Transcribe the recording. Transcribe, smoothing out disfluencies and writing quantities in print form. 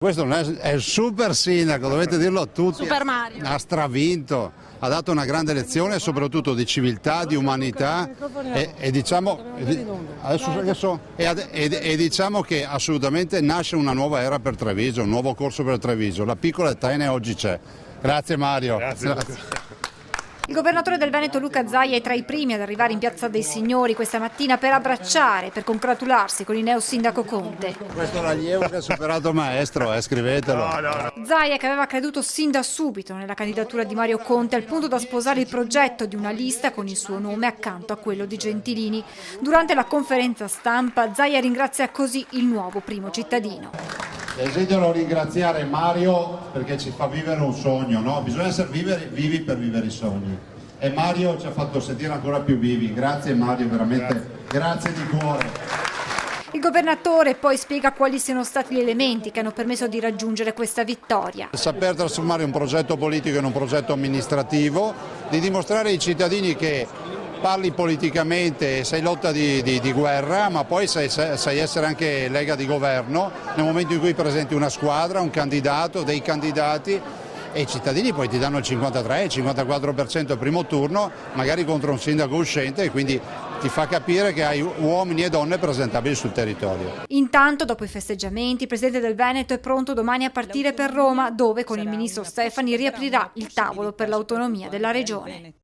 Questo non è il super sindaco, dovete dirlo a tutti. Super Mario. Ha stravinto, ha dato una grande lezione soprattutto di civiltà, di umanità e diciamo, e diciamo che assolutamente nasce una nuova era per Treviso, un nuovo corso per Treviso. La piccola Etene oggi c'è. Grazie Mario. Grazie. Il governatore del Veneto Luca Zaia è tra i primi ad arrivare in Piazza dei Signori questa mattina per abbracciare, per congratularsi con il neo sindaco Conte. Questo è l'allievo che ha superato Maestro, scrivetelo. No. Zaia, che aveva creduto sin da subito nella candidatura di Mario Conte, al punto da sposare il progetto di una lista con il suo nome accanto a quello di Gentilini. Durante la conferenza stampa, Zaia ringrazia così il nuovo primo cittadino. Desidero ringraziare Mario perché ci fa vivere un sogno, no? Bisogna essere vivi per vivere i sogni. E Mario ci ha fatto sentire ancora più vivi. Grazie Mario, veramente, grazie di cuore. Il governatore poi spiega quali siano stati gli elementi che hanno permesso di raggiungere questa vittoria. Saper trasformare un progetto politico in un progetto amministrativo, di dimostrare ai cittadini che parli politicamente, sei lotta di guerra, ma poi sai essere anche lega di governo nel momento in cui presenti una squadra, un candidato, dei candidati e i cittadini poi ti danno il 53, il 54% al primo turno, magari contro un sindaco uscente e quindi ti fa capire che hai uomini e donne presentabili sul territorio. Intanto, dopo i festeggiamenti, il presidente del Veneto è pronto domani a partire per Roma, dove con il ministro Stefani riaprirà il tavolo per l'autonomia della regione.